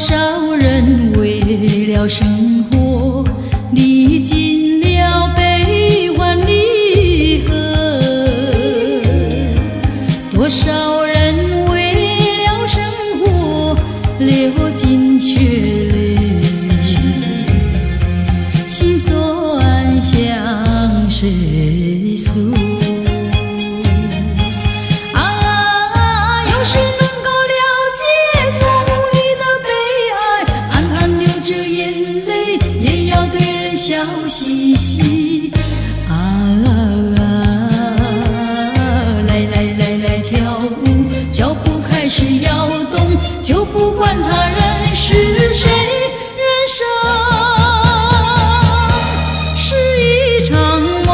少人为了生活历尽了悲欢离合，多少人为了生活流尽血泪，心酸向谁诉？笑嘻嘻来来来来跳舞，脚步开始摇动，就不管他人是谁，人生是一场梦。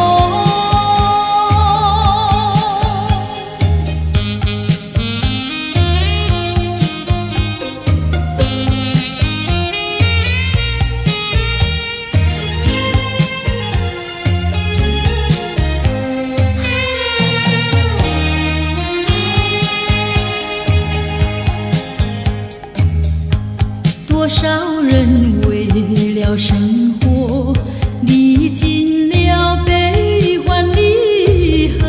多少人为了生活历尽了悲欢离合，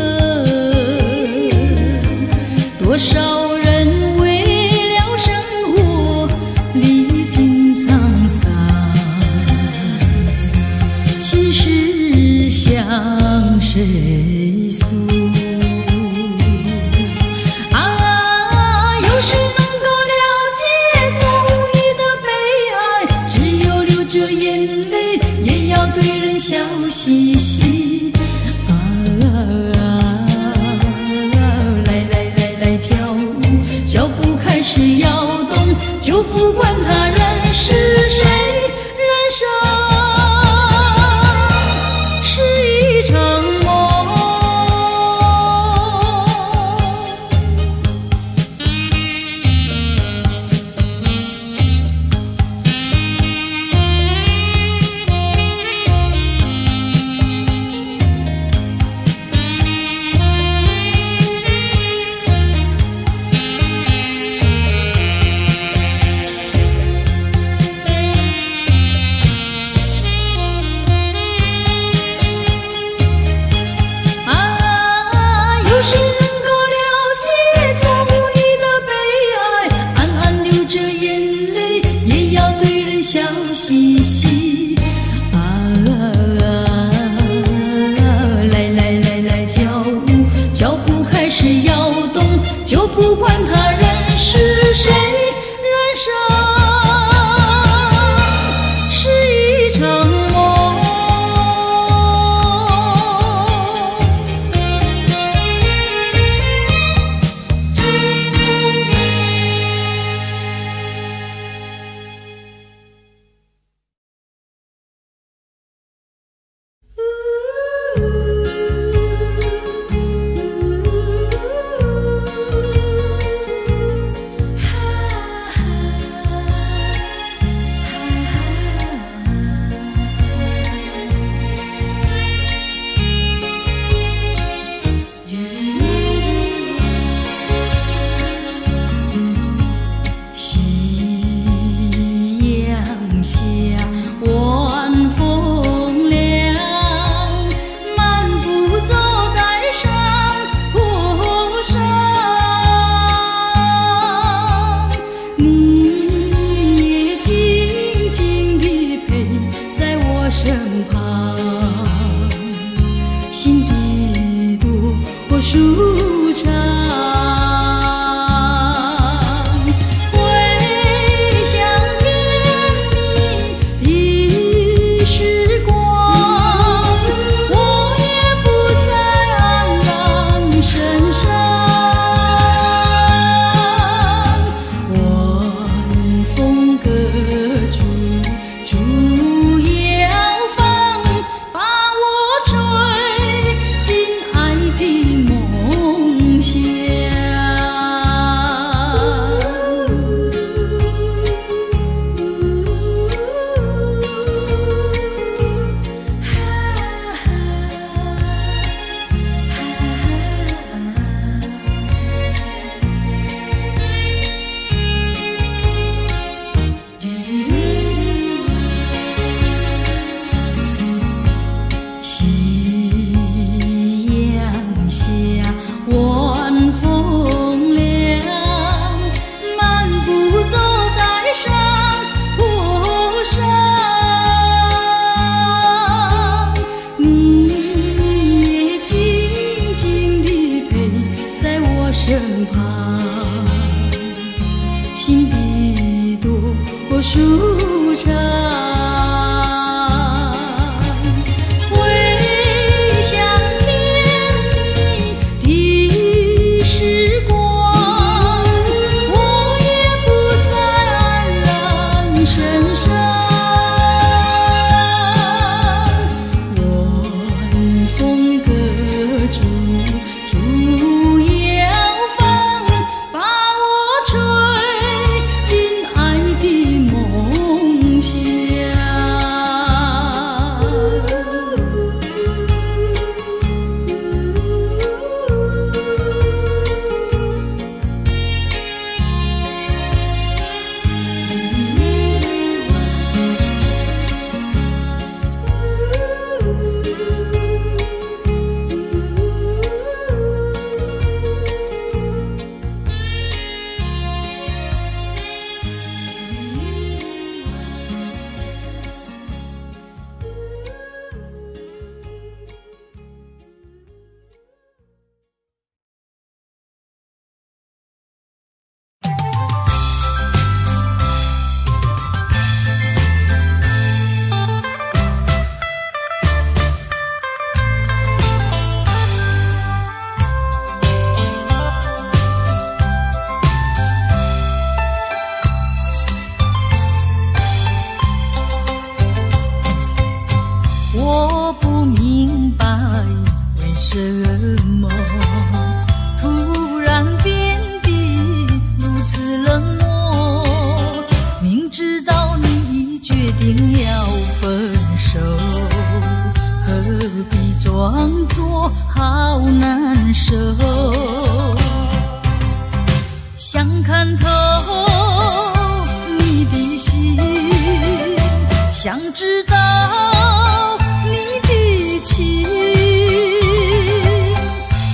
多少人为了生活历尽沧桑，心事向谁诉？有谁能够了解从这眼泪也要对人笑嘻嘻来来来来跳舞，脚步开始摇动，就不管他人是谁，人生是一场梦。有谁能够了解从你的悲哀，暗暗流着眼泪也要对人笑嘻嘻来来来来跳舞，脚步开始摇动，就不管他人是谁，人生是一场梦。心底多舒畅，回想甜蜜的时光，我也不再黯然神伤。晚风隔竹，竹摇放，把我吹进爱的梦。舒畅。回想甜蜜的时光，我也不再黯然神伤。晚风隔竹，竹摇放，把我吹进爱的梦乡。我不明白为什么突然变得如此冷漠，明知道你已决定要分手，何必装作好难受？想看透你的心，想知道你的情，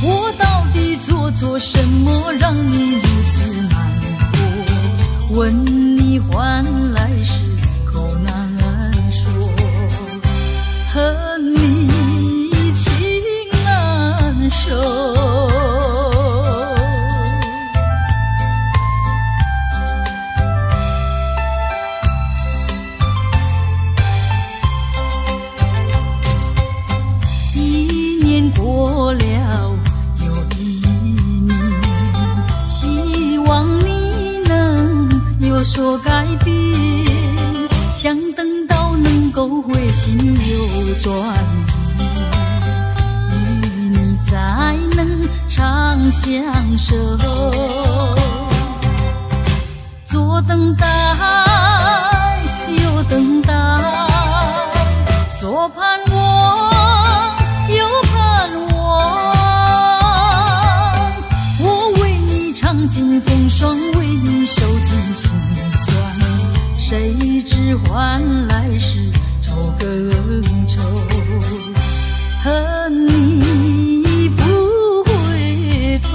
我到底做错什么让你如此难过？问你换来时口难说，和你情难收。过了又一年，希望你能有所改变，想等到能够回心又转意，与你才能长相守。左等待右等待，左盼望右盼望，我为你尝尽风霜，为你受尽辛酸，谁知换来是愁更愁，和你不回头。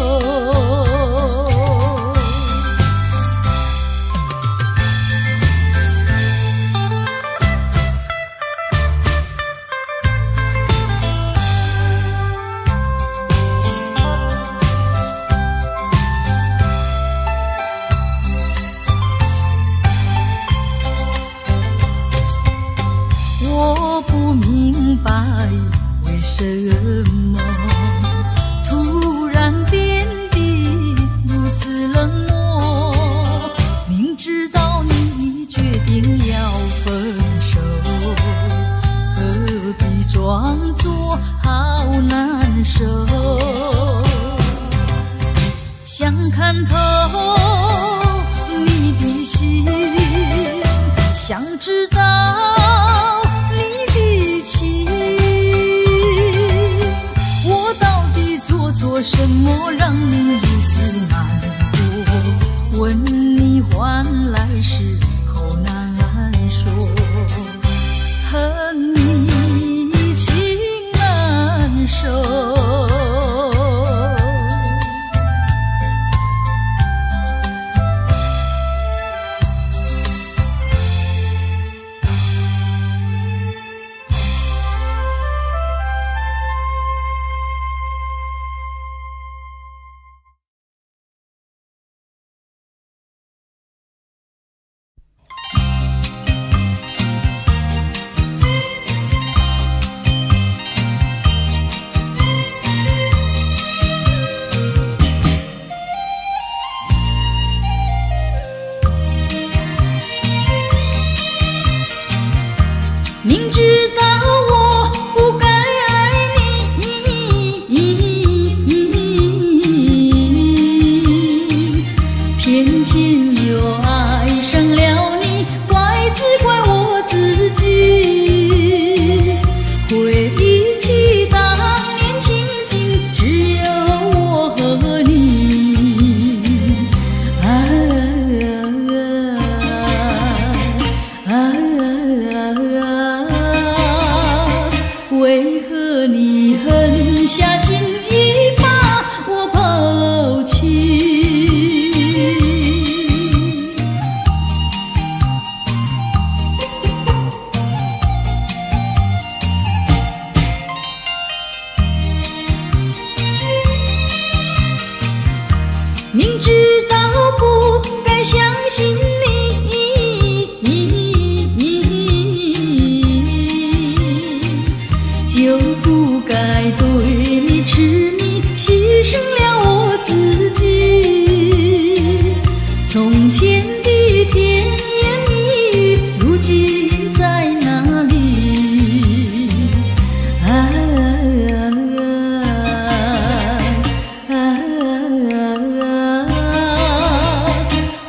我不明白为什么突然变得如此冷漠，明知道你已决定要分手，何必装作好难受？想看透你的心，想知道做什么让你如此难过？问你换来时口难说，和你情难收。明知道不该相信你，就不该对你痴迷，牺牲了我自己。从前的甜言蜜语，如今在哪里？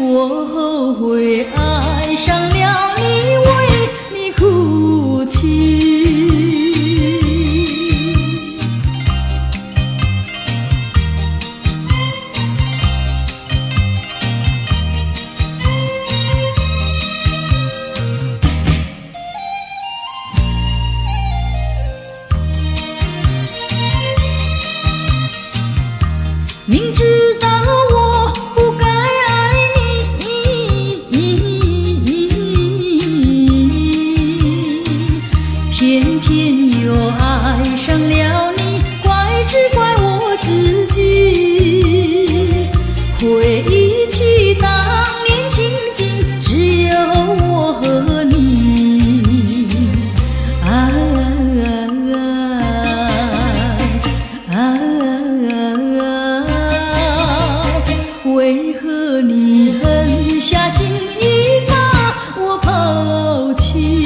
我后悔爱上了你，为你哭泣。明知道我不该爱你，偏偏又爱上了你，只怪我自己。回忆起当年情景，只有我和你。为何你狠下心意把我抛弃？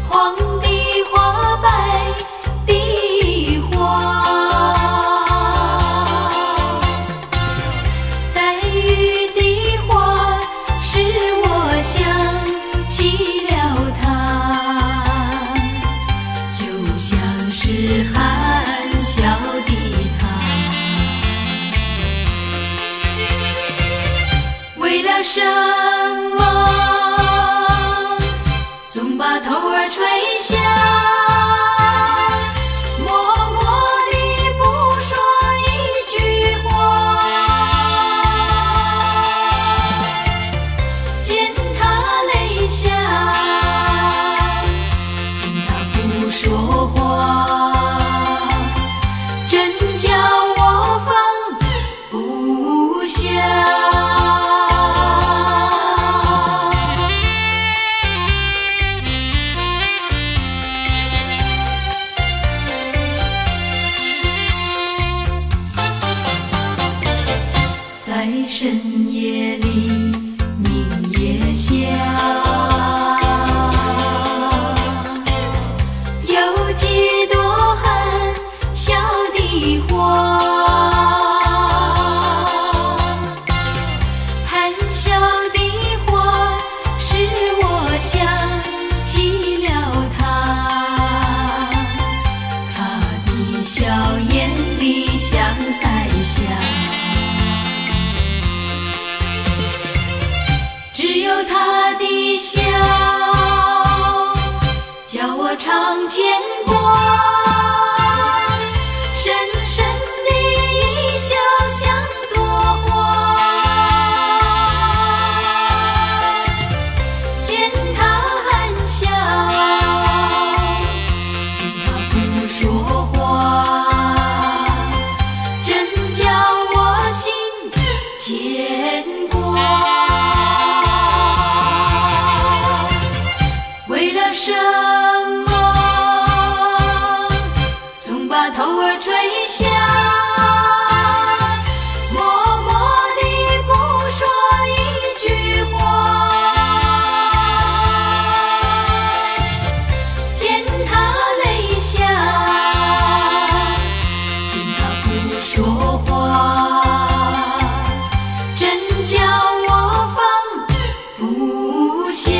黄的花，白的花，带雨的花，使我想起了他，就像是含笑的他。为了什么总把头儿垂下，默默地不说一句话？见他泪下，见他不说话，真叫我放不下。在深夜里，明月下，有几朵含笑的花，含笑的花使我想起了他，他的笑眼里像彩霞。只有他的笑，叫我常牵挂，深深的一笑像朵花。见他含笑，见他不说话，真叫我心牵挂。为了什么说话，真叫我放不下。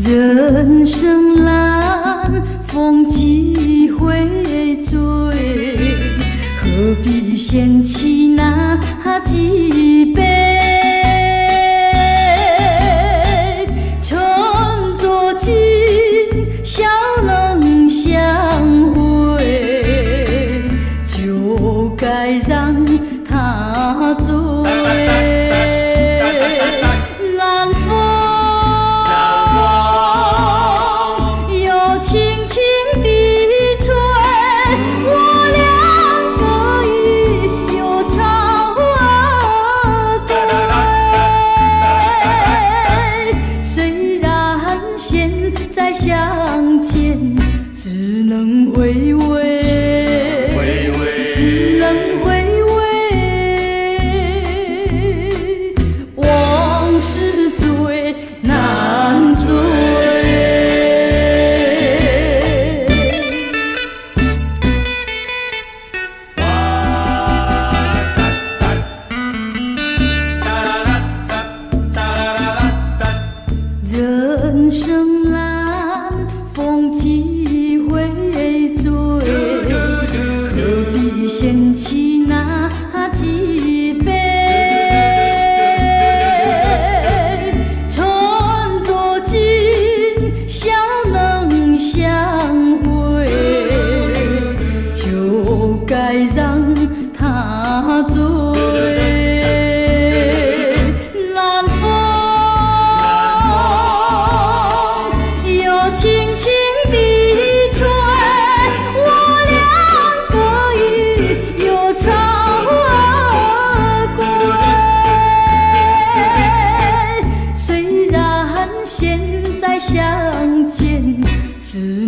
人生难，风几回醉，何必嫌弃那几杯？趁作今笑能相会，就该让他醉。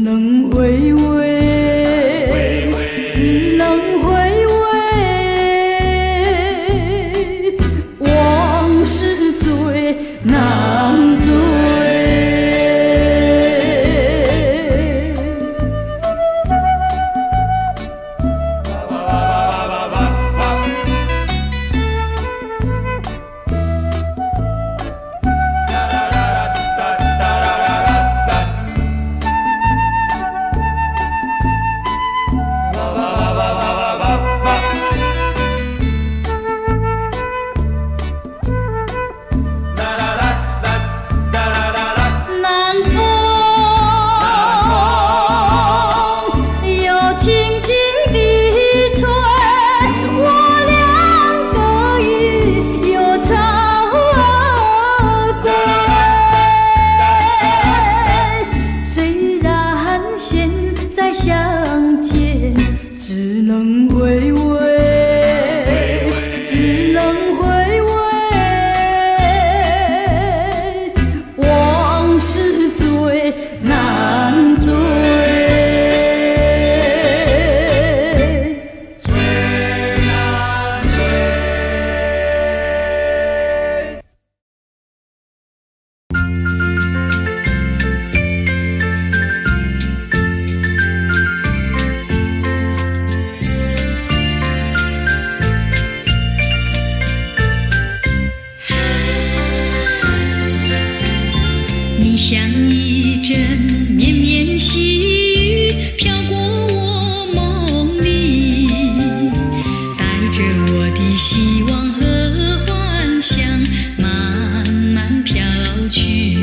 能回味，只能回味，往事最难追。像一阵绵绵细雨飘过我梦里，带着我的希望和幻想慢慢飘去。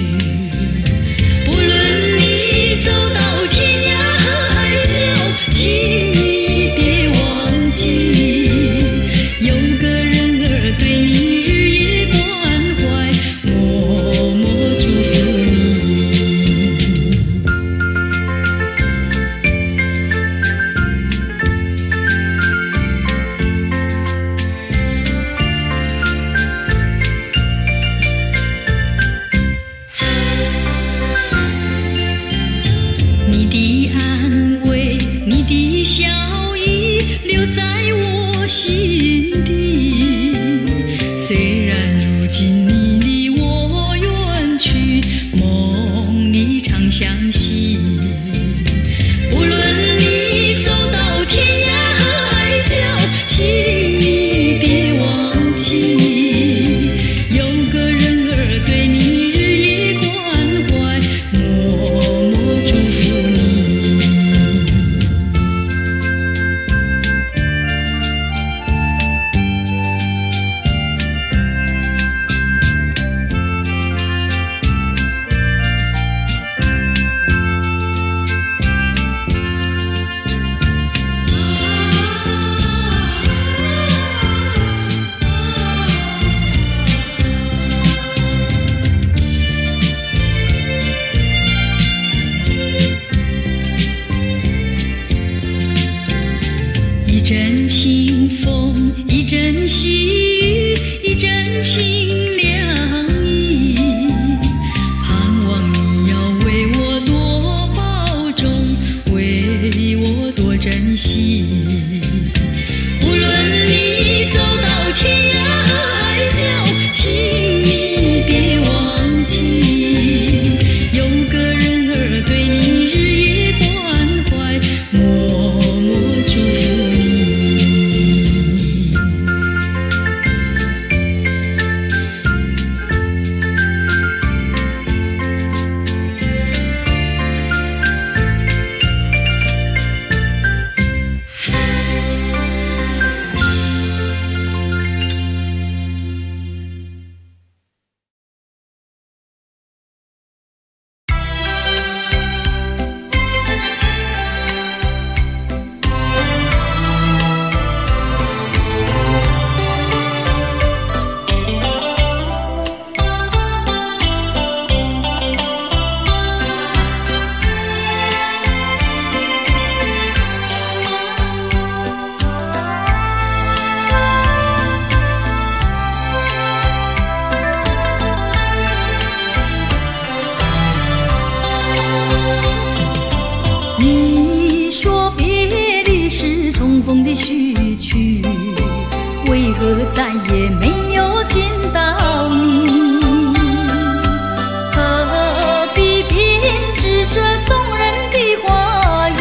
不论你走到天涯和海角，请你别忘记，有个人儿对你日夜关怀，默默祝福你。你的安慰，你的笑意留在我心底。虽然如今你离我远去，梦里常相惜。无论你走到天涯和海角，请你别忘记，有个人儿对你日夜关怀，默默祝福你。一阵清风，一阵细雨，一阵清凉意，盼望你要为我多保重，为我多珍惜。无论你走到天涯和海角，请你别忘记，有个人儿对你日夜关怀，默默祝福你。的序曲，为何再也没有见到你？何必编织这动人的话语，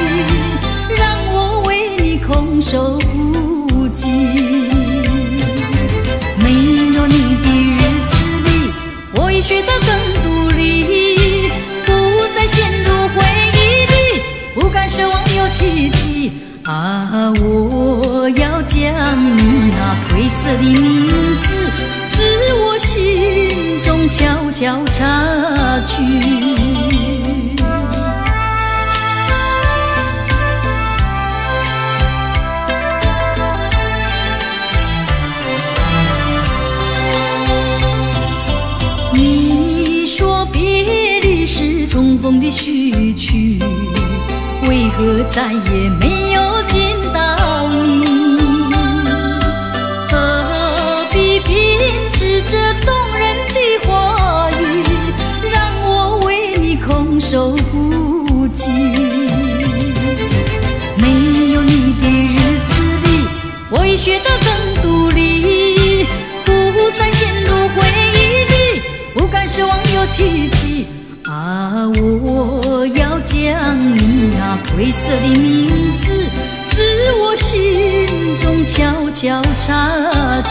让我为你空守孤寂？没有你的日子里，我已学得更独立，不再陷入回忆里，不敢奢望有奇迹。啊，我要将你那褪色的名字，自我心中悄悄插去。你说别离是重逢的序曲，为何再也没有见到你？何必编织这动人的话语，让我为你空守孤寂？没有你的日子里，我已学得更独立，不再陷入回忆里，不敢奢望有奇迹。啊，我要将你那褪色的名字，自我心中悄悄插去。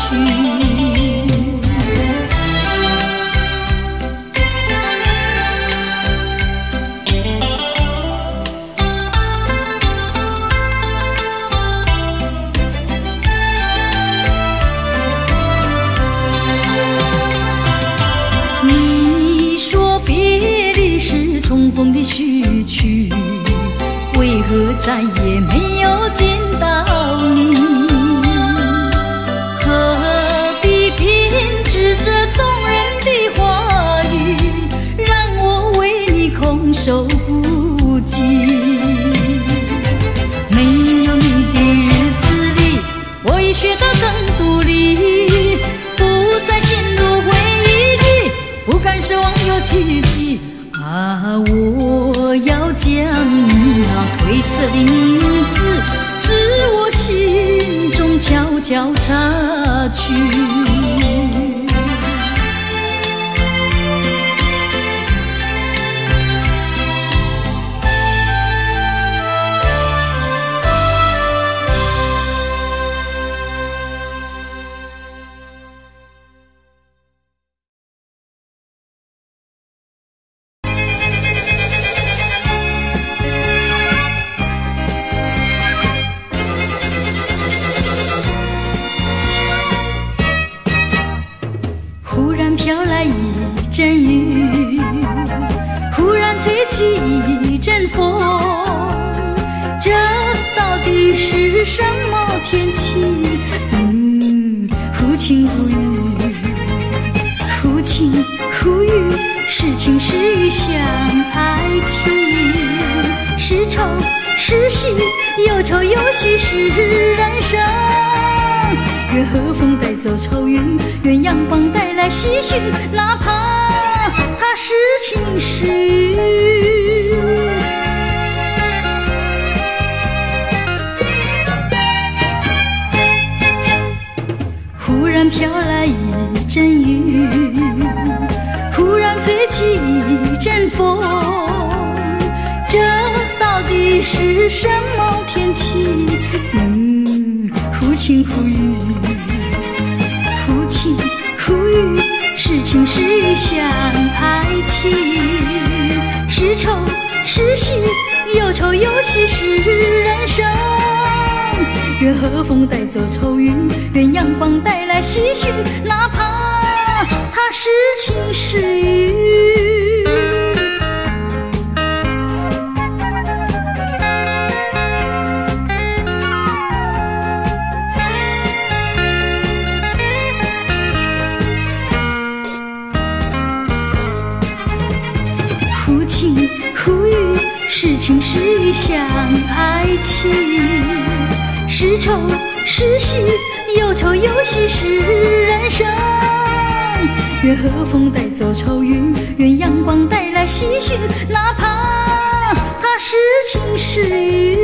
重逢的序曲，为何再也没有见到你？何必编织这动人的话语，让我为你空守孤寂？没有你的日子里，我已学得更独立，不再陷入回忆里，不敢奢望有奇迹。啊，我要将你那褪色的名字，自我心中悄悄插去。飘来一阵雨，忽然吹起一阵风，这到底是什么天气？忽晴忽雨，忽晴忽雨，是晴是雨像爱情，是愁是喜，有愁有喜是人生。愿和风带走愁云，愿阳光带来喜讯，哪怕它是晴是雨。忽然飘来一阵雨，忽然吹起一阵风，这到底是什么天气？忽晴忽雨，忽晴忽雨，是晴是雨像爱情，是愁是喜，有愁有喜是人生。愿和风带走愁云，愿阳光带来喜讯，哪怕它是晴是雨。忽晴忽雨，是晴是雨像爱情，是愁是喜，有愁有喜是人生。愿和风带走愁云，愿阳光带来喜讯，哪怕它是晴是雨。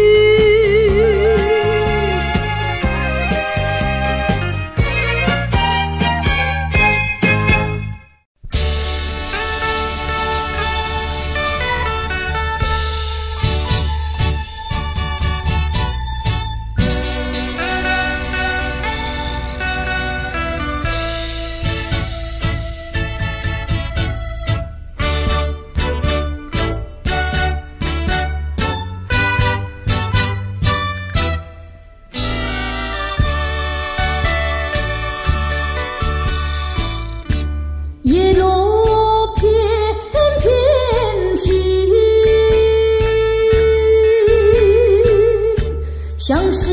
相思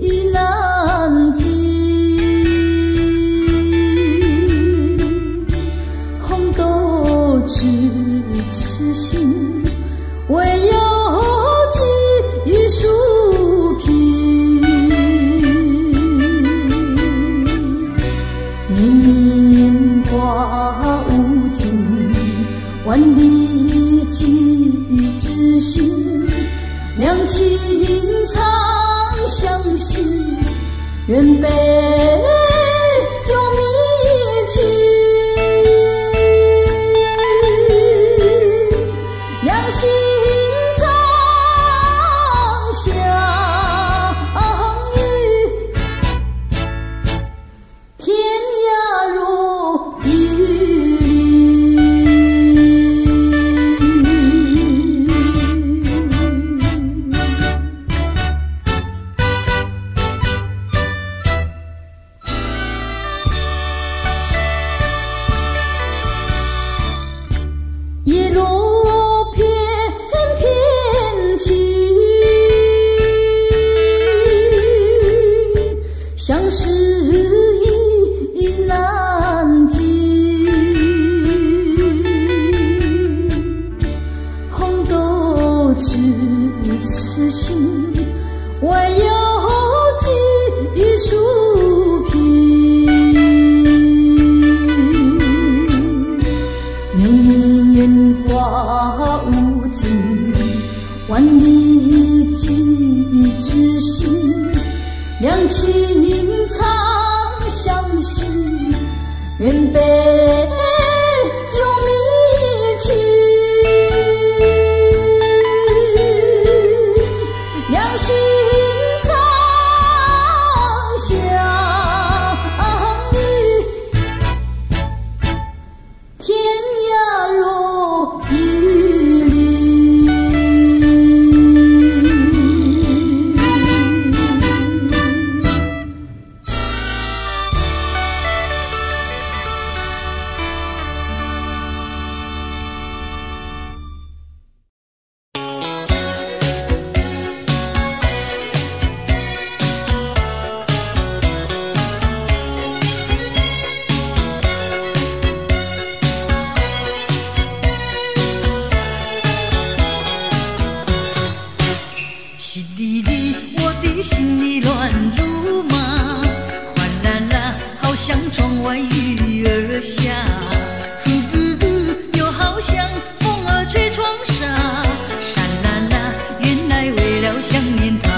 意难尽，红豆痴痴心，唯有寄予树皮。年年花无尽，万里寄知心。两情长相惜，愿杯酒觅情。两心长相依，天涯若比叶落翩翩起，相思意难尽。红豆痴痴心，唯有寄予树皮。年年花无尽，万里寄知心。两情长相惜，愿杯酒觅情。两心长相依，天涯若比邻。淅沥沥，我的心里乱如麻，哗啦啦，好像窗外雨儿下，呼嘟嘟，又好像风儿吹窗纱，沙啦啦，原来为了想念他。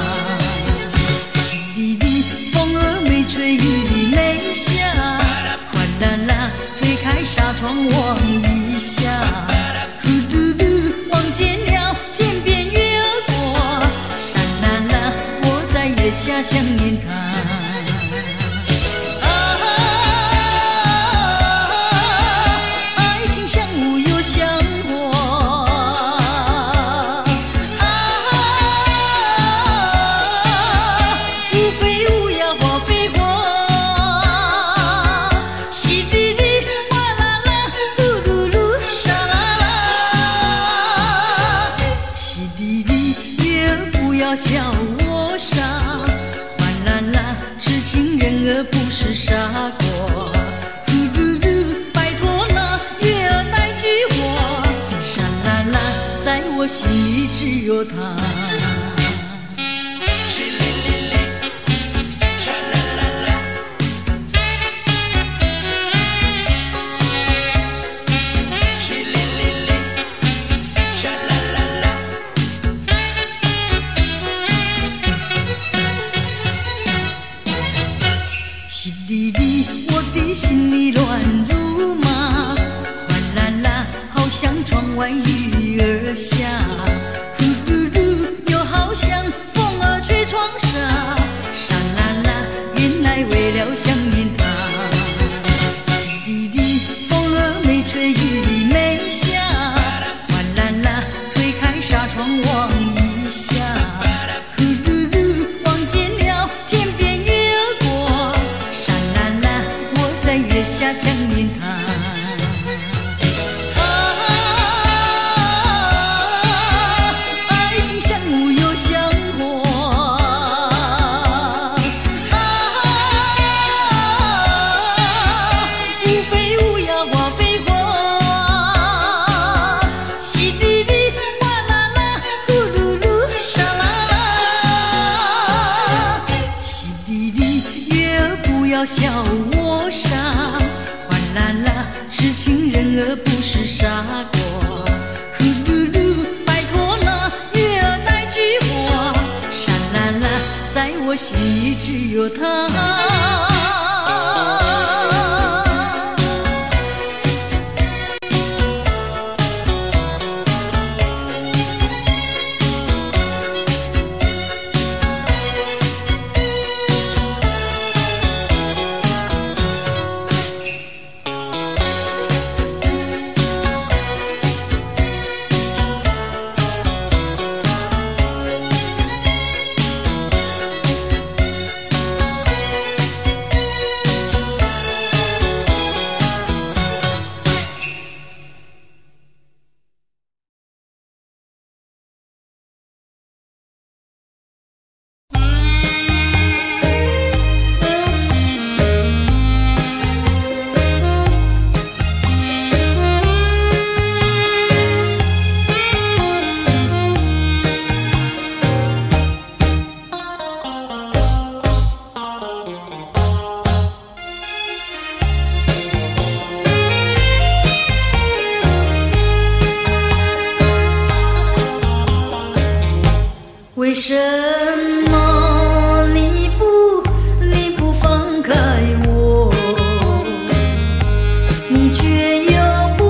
淅沥沥，风儿没吹，雨没下，哗啦啦，推开纱窗望一下，呼嘟嘟，望见了天边月儿过，月下想念他。爱情像雾又像火，无非无呀花非花。淅沥沥，哗啦啦，噜噜噜，沙啦啦。淅沥沥，月儿不要笑我傻，痴情人儿不是傻瓜，呼噜噜，拜托那月儿来句话，沙啦啦，在我心里只有他。淅沥沥，我的心里乱如麻，哗啦啦，好像窗外雨儿下，呼噜噜，又只有他。为什么你不放开我，你却又不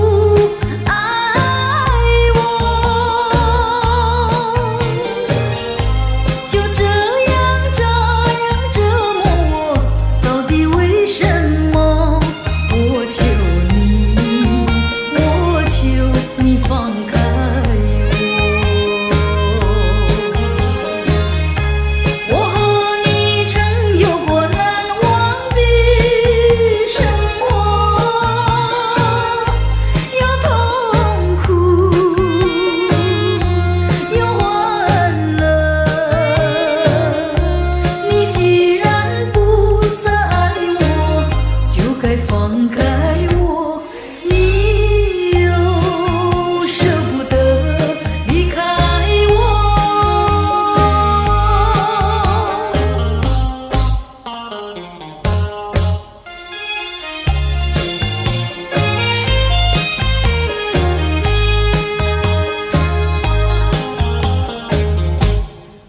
爱我？就这样折磨我，到底为什么？我求你放开。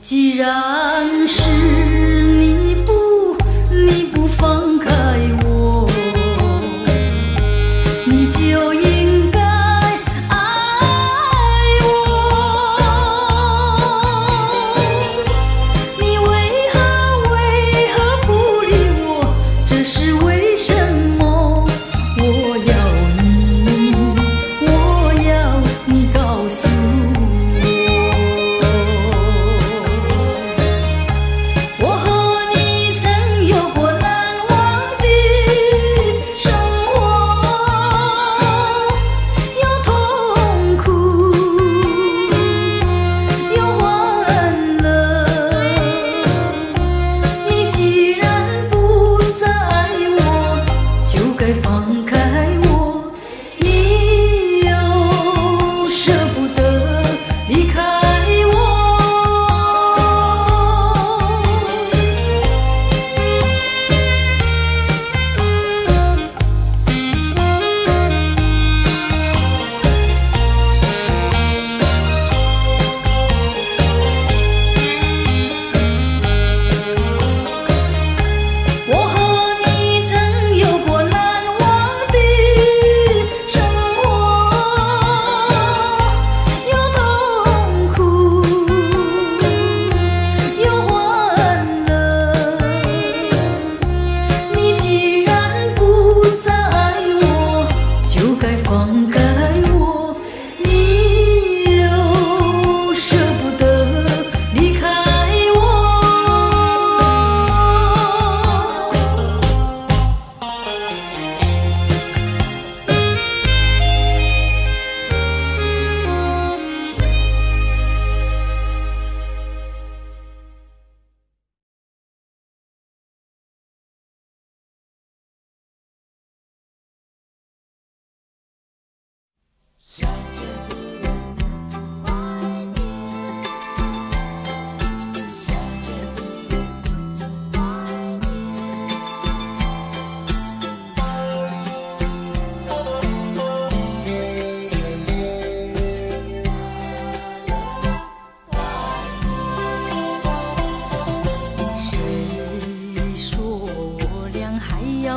既然是你不放开我，你就应该爱我。你为何不理我？这是为什么？我要你告诉我。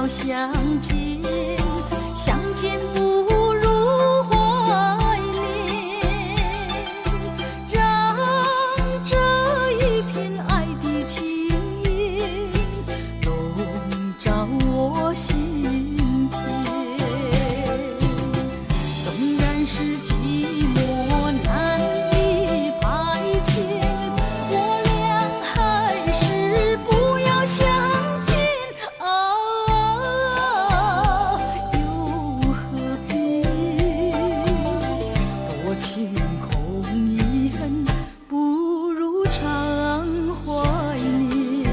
要相见，相见不如怀念，让这一片爱的情意笼罩我心田。纵然是寂寞难以排遣，我俩还是不要相见啊，又何必多情空遗恨，不如常怀念。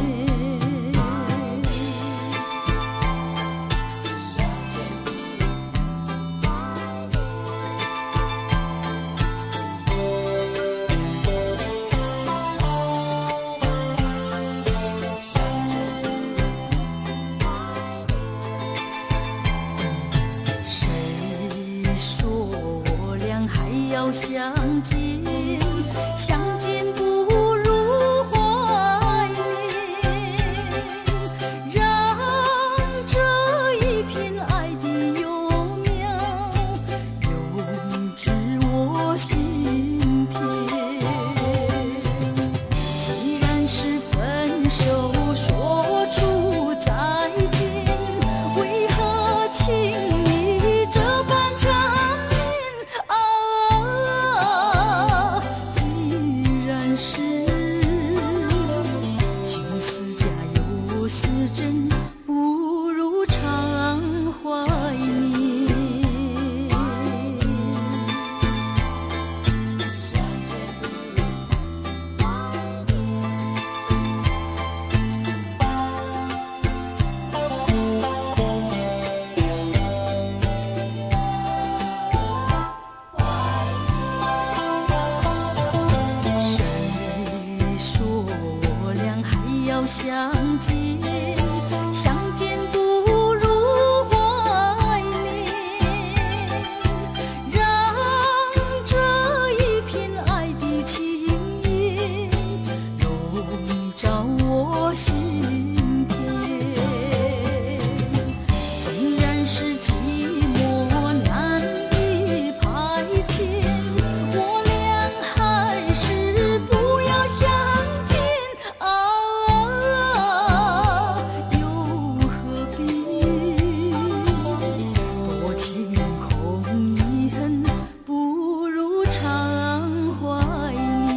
谁说我俩还要相见？相见不如怀念，让这一片爱的幼苗永植我心田。既然是分手，说出再见，为何情意这般缠绵啊？既然是情丝假又似真，不如常怀念。谁说我俩还要相见？相见不如怀念，让这一片爱的情意笼罩我心田。纵然是寂寞难以排遣，我俩还是不要相见啊，又何必多情空遗恨，不如常怀念。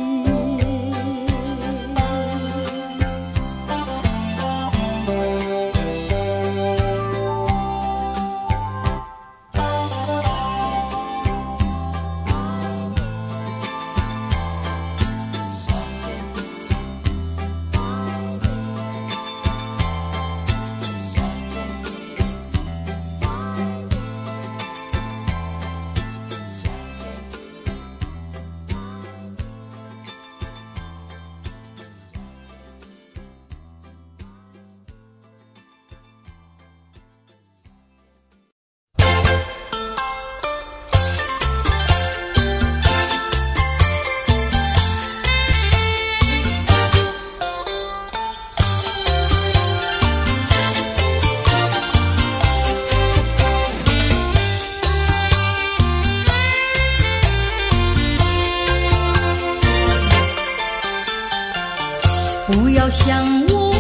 不要想我，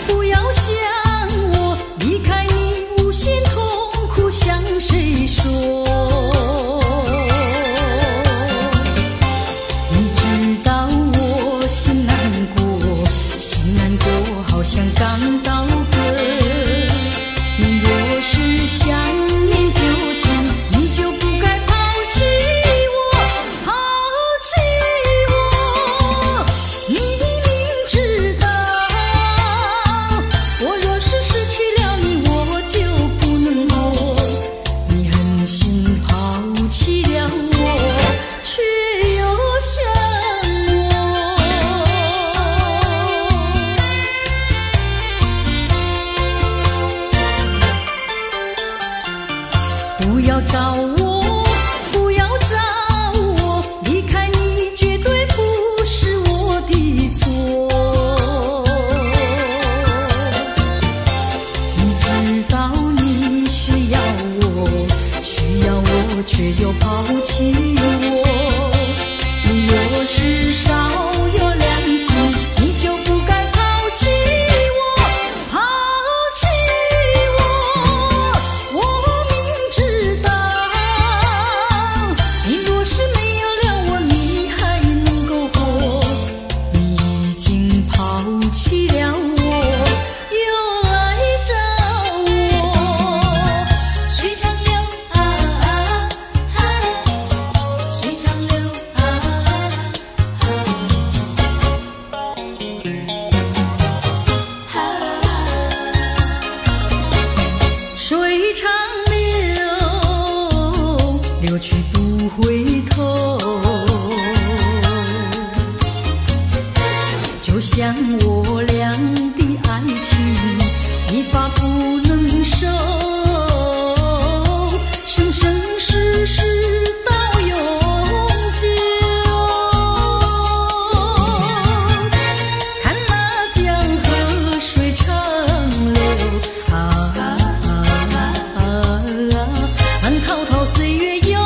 不要想我，离开你无限痛苦向谁说？你知道我心难过，心难过好像刚到歌。你若是想念旧情，你就不该抛弃我，抛弃我。你明知道就像我俩的爱情，一发不能收，生生世世到永久。看那江河水长流，慢滔滔岁月悠悠，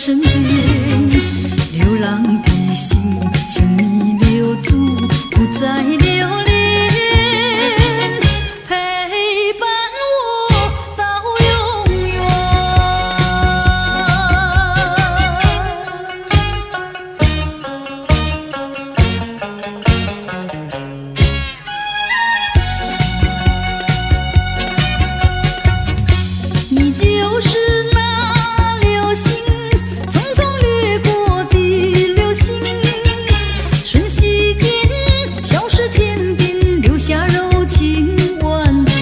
身边。流浪的心，请你留住，不再留恋，陪伴我到永远。你就是那流星，匆匆掠过的流星，瞬息间消失天边，留下柔情万千。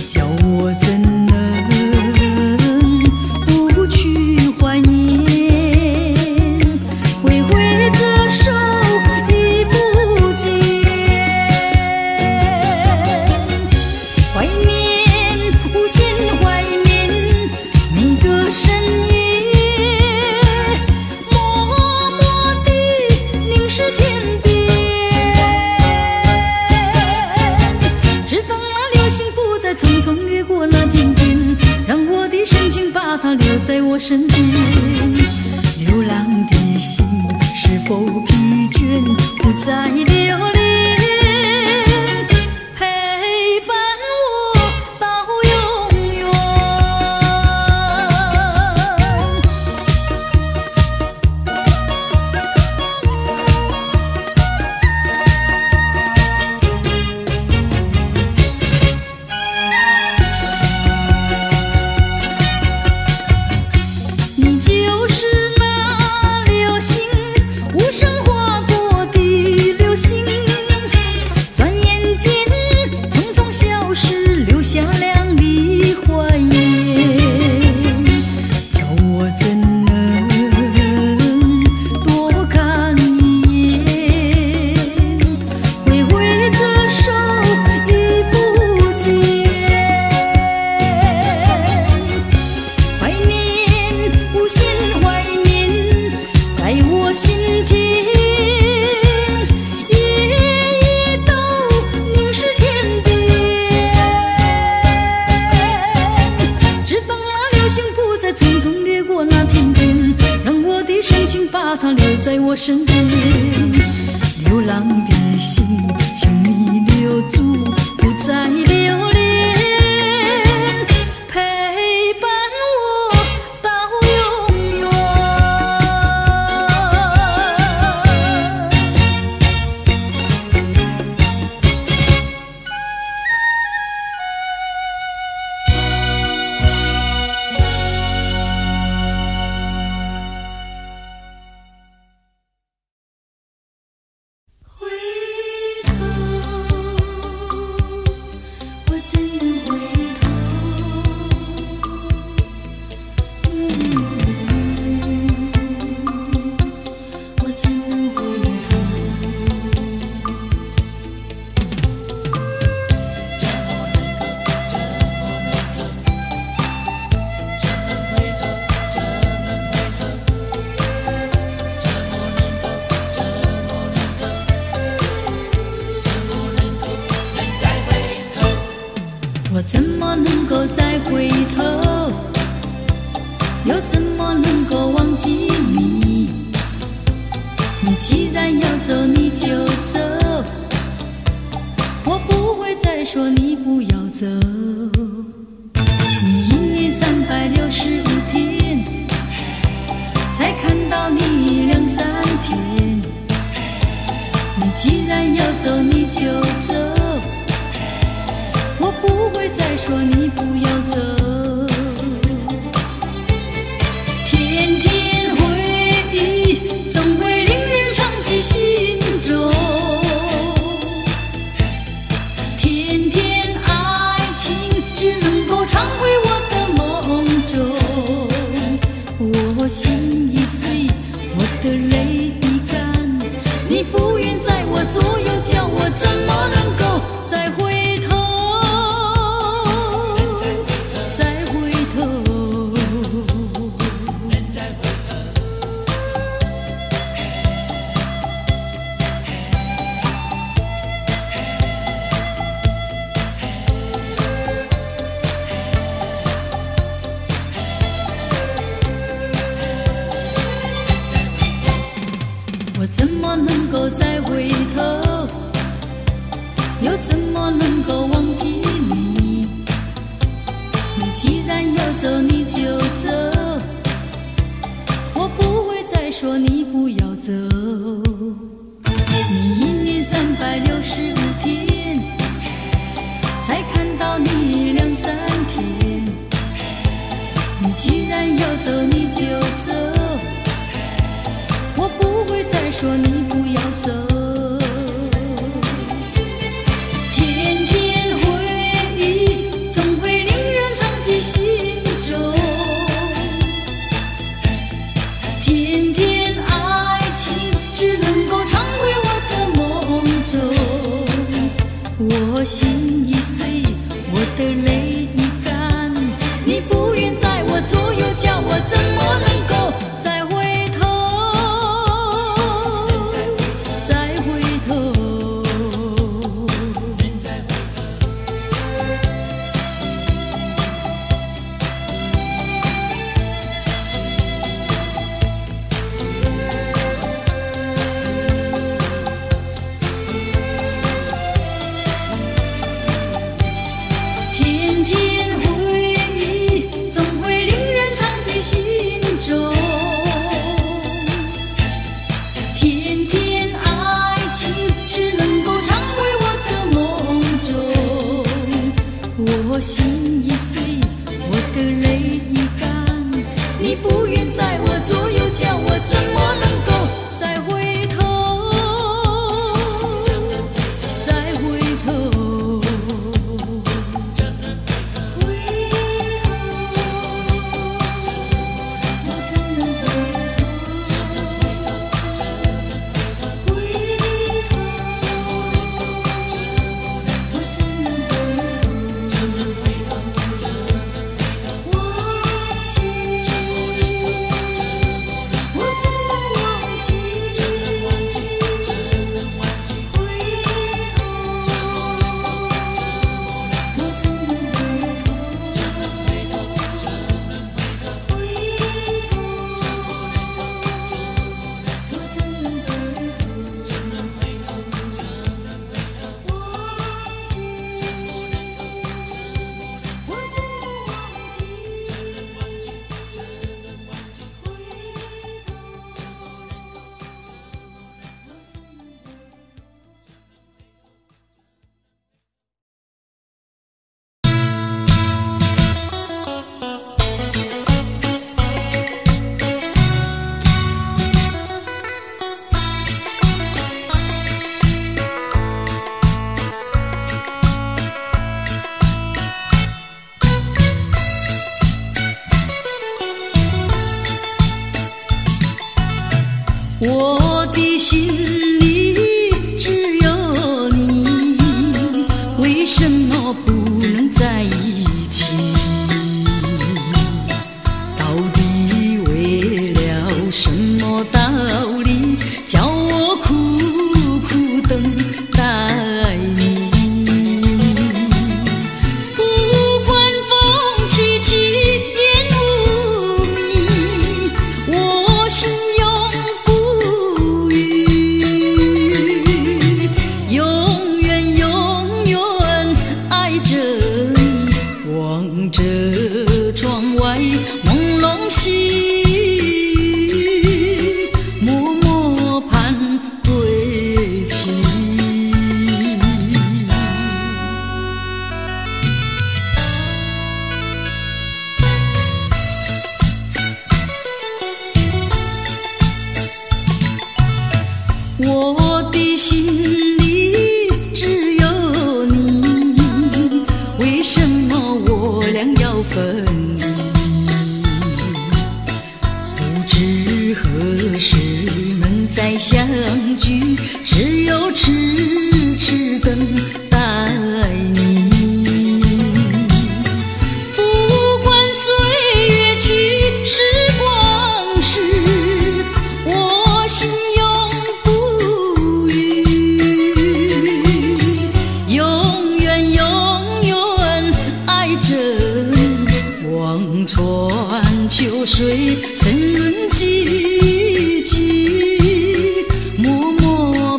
叫我怎能不去怀念？挥挥着手已不见，怀念，无限怀念每个深夜，默默地凝视天边，只等那流星不再匆匆掠过那天边，让我的深情把它留在我身边。流浪的心是否疲倦，不再留恋，陪伴我到永远。你就是那流星，无声划过的流星，转眼间匆匆消失，留下亮丽怀念。叫我怎能多看一眼？挥挥着手已不见，怀念，无限怀念在我心田，夜夜都凝视天边，只等那流星不再匆匆掠过那天边，让我的深情把它留在我身边。流浪的心，请你留住，不再留恋，陪伴我到永远。回头，我怎能回头？我怎能回头？我怎么能够再回头？又怎么能够忘记你？你既然要走，你就走，我不会再说你不要走。你一年365天，才看到你2、3天。你既然要走，你就走，我不会再说你不要走。天天回忆，总会令人长记心中。天天爱情，只能够常回我的梦中。我心已碎，我的泪已干，你不愿在我左右，叫我怎么能够再回头？再回头，再回头。够再回头？又怎么能够忘记你？你既然要走，你就走，我不会再说你不要走。你1年365天，才看到你2、3天。你既然要走，你就走，我不会再说你不要走。天天回忆，总会令人伤及心中。天天爱情，只能够常回我的梦中。我心已碎，我的泪已干，你不愿在我左右，叫我怎么能够再回头？再回头。天天回忆，总会令人伤及心中。天天爱情，只能够常回我的梦中。我心已碎，我的泪已干，你不愿在我左右，叫我怎么能够再回头？再回头。我的心里只有你，为什么不能在一起？到底为了什么道理，叫我苦苦等待你？不管风起起，烟雾迷，我心永不渝，永远永远爱着你，望着窗外朦胧细雨，默默盼归期。我的心里只有你，为什么我俩要分离？不知何时能再相聚，只有痴痴等待你。不管岁月去，时光逝，我心永不渝，永远永远爱着你，望穿秋水，深润寂寂，默默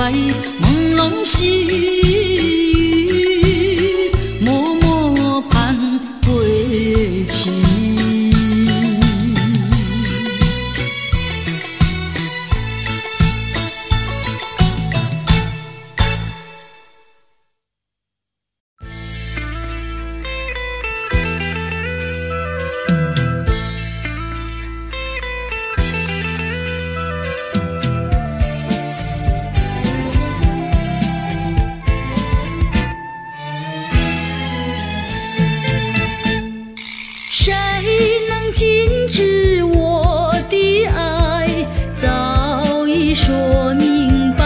怀朦胧细雨，默默盼归期。谁能禁止我的爱？早已说明白。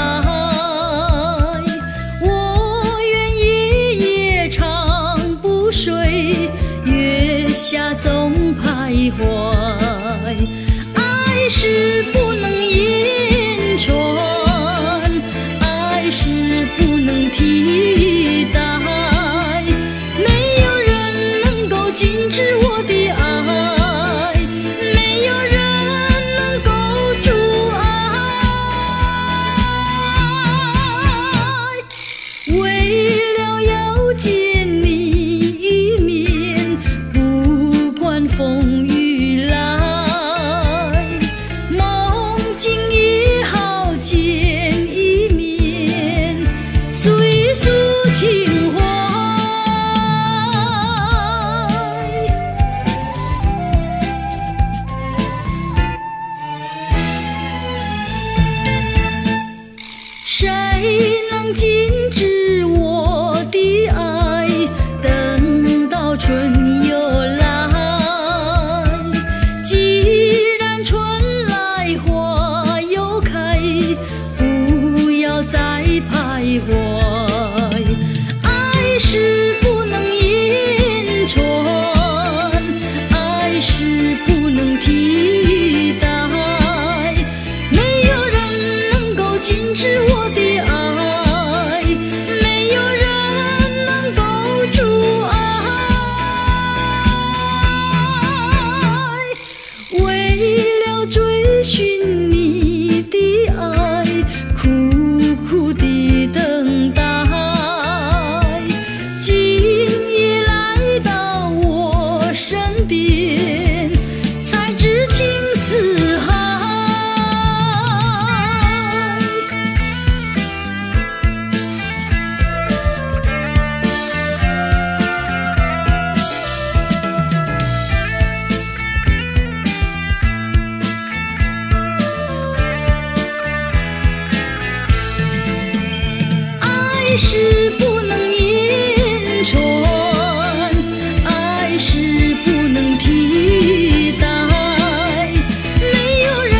我愿夜夜长不睡，月下总徘徊。爱是不能言传，爱是不能替代。没有人能够禁止我的爱，没有人能够阻碍。为了要见你一面，不管风雨来，梦境也好见一面，诉一诉情怀。谁能禁止我的爱？等到春又来，既然春来花又开，不要再徘徊。爱是不能言传，爱是不能替代。没有人能够禁止我的爱，没有人能够阻碍。为了追寻你的爱，苦苦地等待，今夜来到我身边，才知情似海。爱是不能言传，爱是不能替代。没有人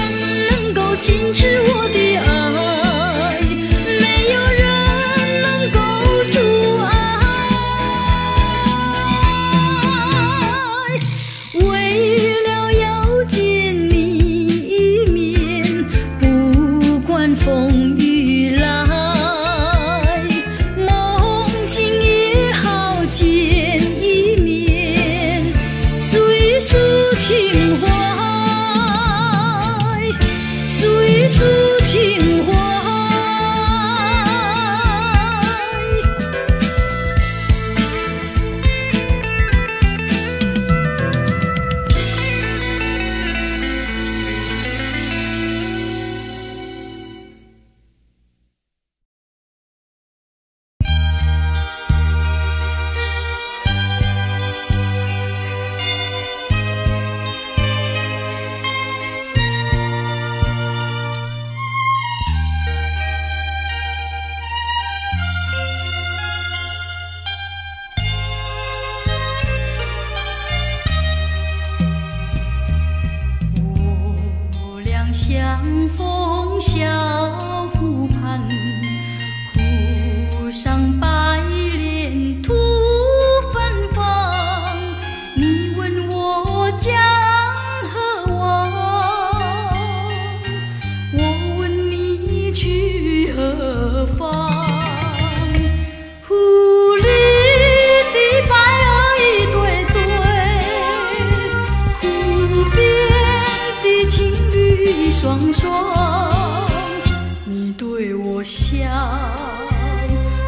能够禁止我的爱，没有人能够阻碍。为了要见你一面，不管风雨来，梦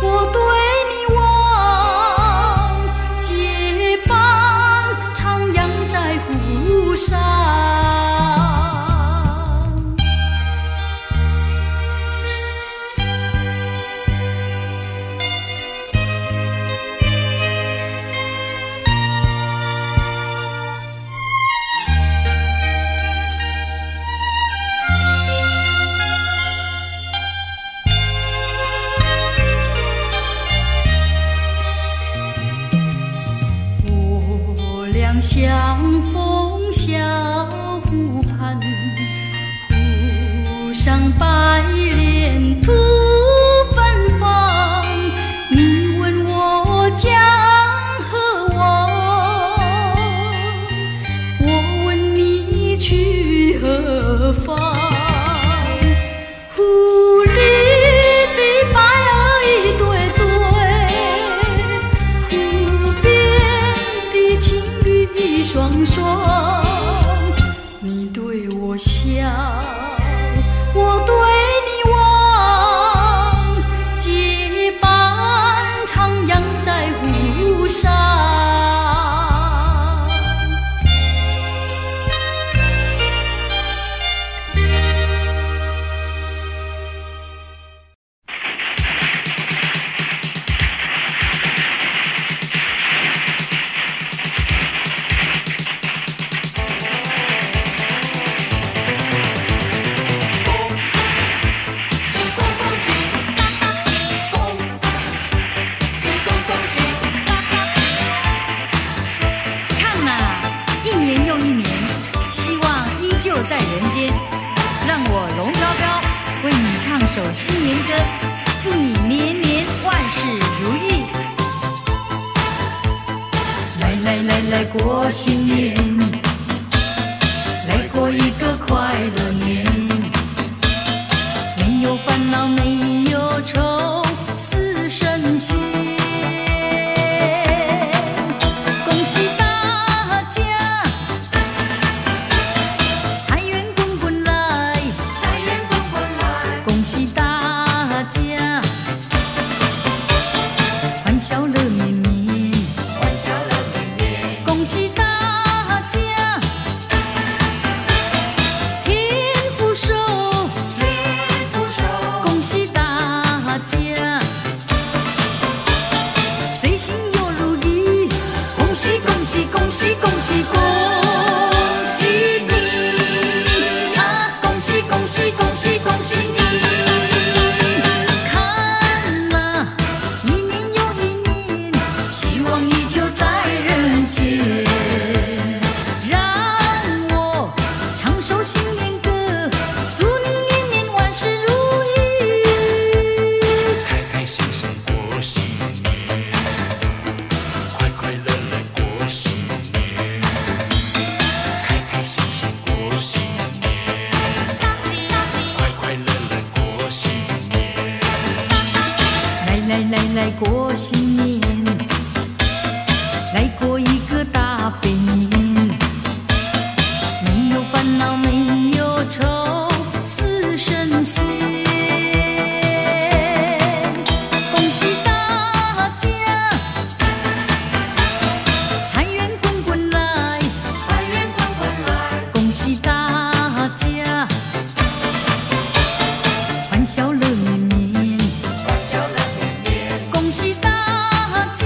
我对你望，结伴徜徉在湖上。相逢小湖畔，湖上白莲吐芬芳。你问我将何往，我问你去何方。湖里的白儿一对对，湖边的情侣双双，你对我笑，我对你望，结伴徜徉在湖上。在人间，让我龙飘飘为你唱首新年歌，祝你年年万事如意。来来来来过新年，来过一个快乐年，没有烦恼没有愁，似神仙。恭喜大家，财源滚滚来，财源滚滚来。恭喜大家，欢笑乐绵绵，欢笑乐绵绵。恭喜大家，天福寿，天福寿。恭喜大家，随心又如意。恭喜恭喜恭喜恭喜恭喜你啊！恭喜恭喜恭喜恭喜你！看啊，一年又一年，希望依旧在人间。让我唱首新年歌，祝你年年万事如意。开开心心过新年，快快乐乐过新年，开开心心过新年，快快乐乐过新年。来来来来过新年，来过一个大肥年，没有烦恼没有愁，似神仙。恭喜大家，财源滚滚来，财源滚滚来。恭喜大家，欢笑乐绵绵，欢笑乐绵绵。恭喜大家，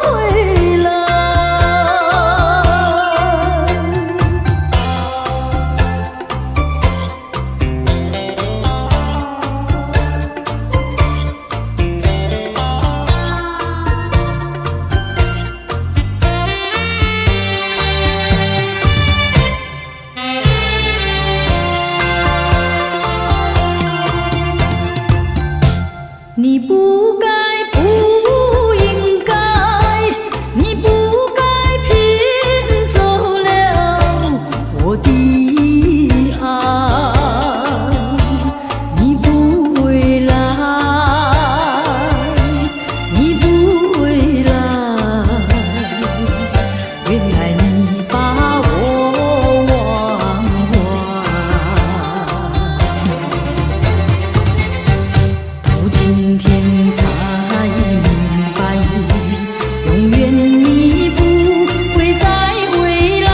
回来。你不该，不应该，你不该骗走了我的爱。你不回来，你不回来，原来你把我忘怀。今天才明白，永远你不会再回来。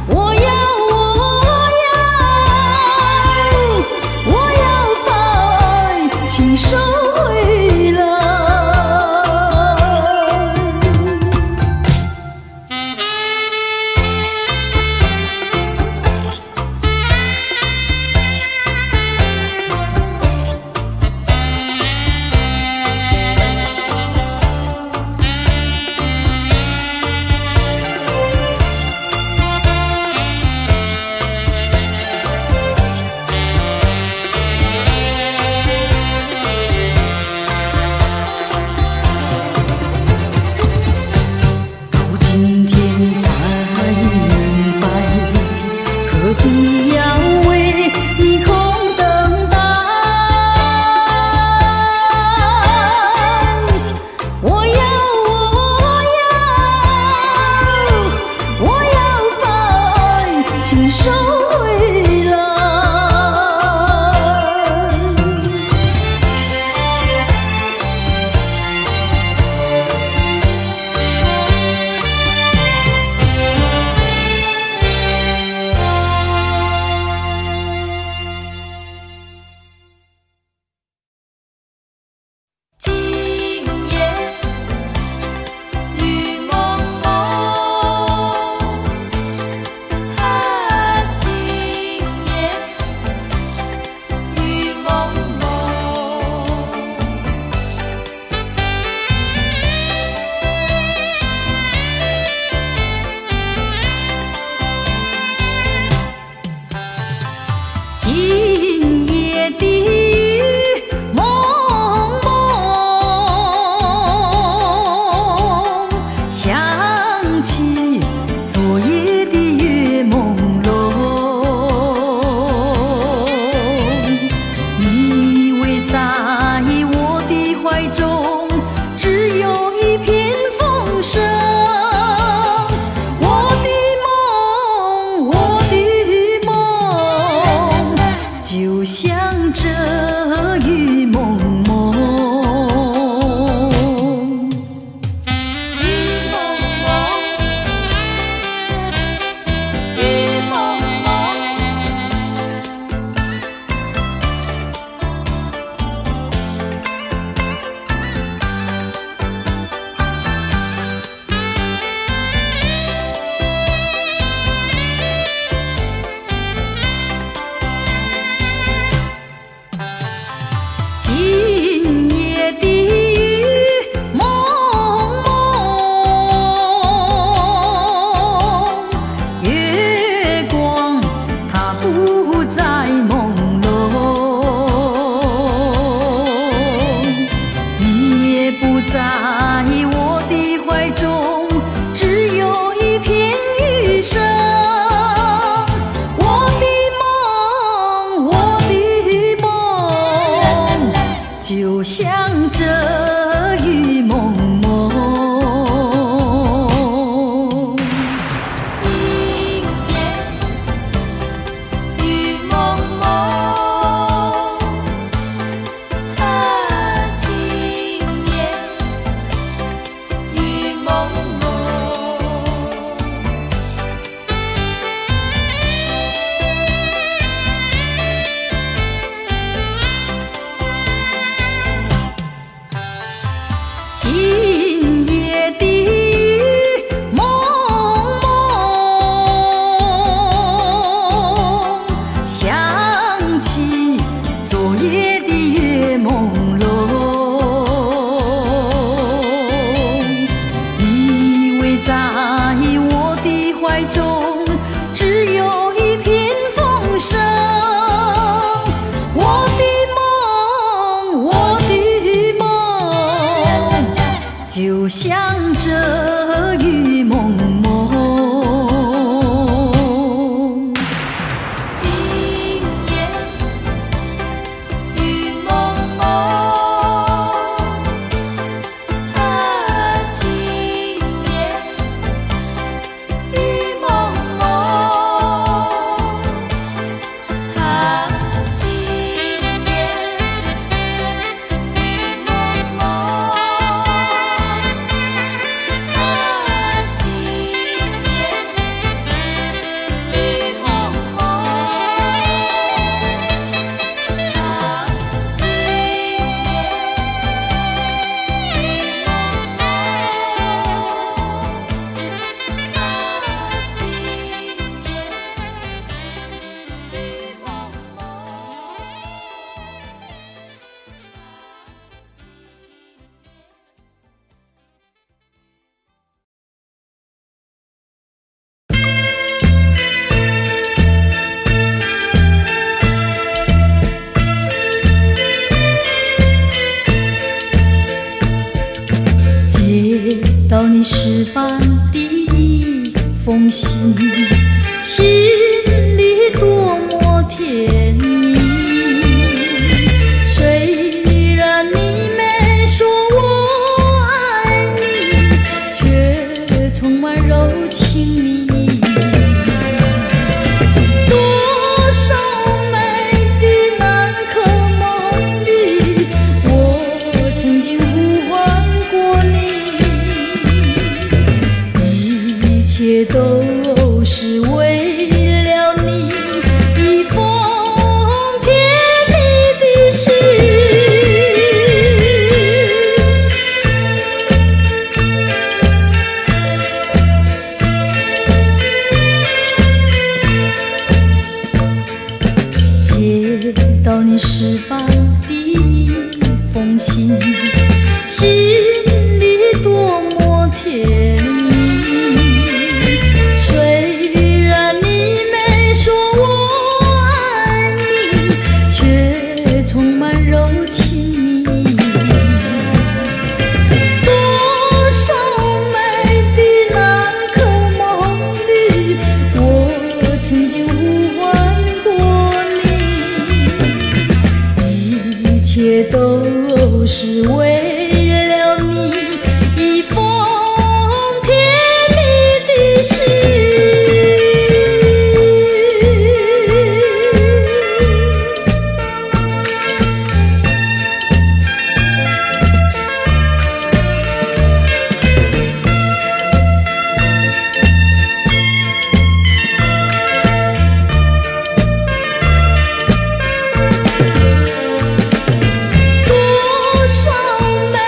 我要把爱情收回来。今天才明白，何必要为你空等待？我要把爱情收回来。今夜雨蒙蒙，啊，今夜雨蒙蒙。今夜的雨蒙蒙，想起昨夜的月朦胧。你以为在我的怀中只有一片风声，我的梦就像这雨蒙蒙。雨蒙蒙，雨蒙蒙。今夜的雨蒙蒙，月光它不再朦胧，你也不在我的怀中，只有一片雨声。就像这雨蒙蒙。今夜雨蒙蒙，啊，今夜雨蒙蒙。今夜的雨蒙蒙，想起昨夜的月朦胧。你偎在我的怀中，只有一片风声。我的梦，我的梦，就像这雨蒙蒙。今夜雨蒙蒙，啊，今夜雨蒙蒙，啊，今夜雨蒙蒙，啊，今夜雨蒙蒙，啊，今接到你诗般的一封信，心里多么甜蜜。虽然你没说我爱你，却充满柔情蜜意。多少美的难可梦里，我曾经呼唤过你。一切都是为了你，一封甜蜜的信。接到你诗般的一封信，心里多么甜蜜。虽然你没说我爱你，却充满柔情蜜意。多少美的难可梦里，我曾经呼唤过你。一切都是为了你，一封甜蜜的信。多少美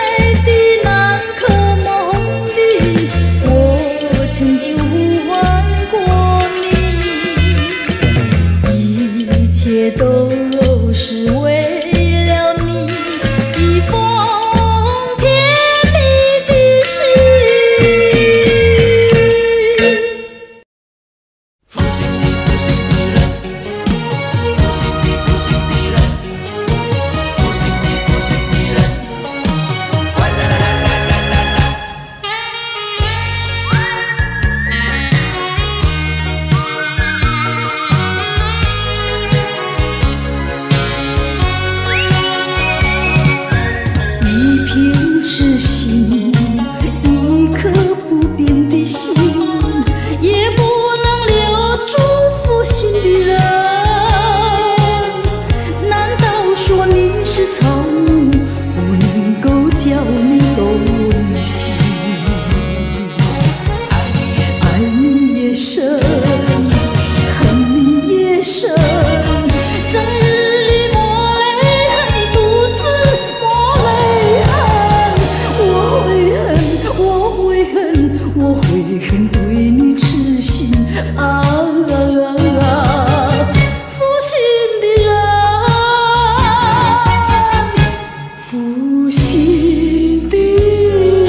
心的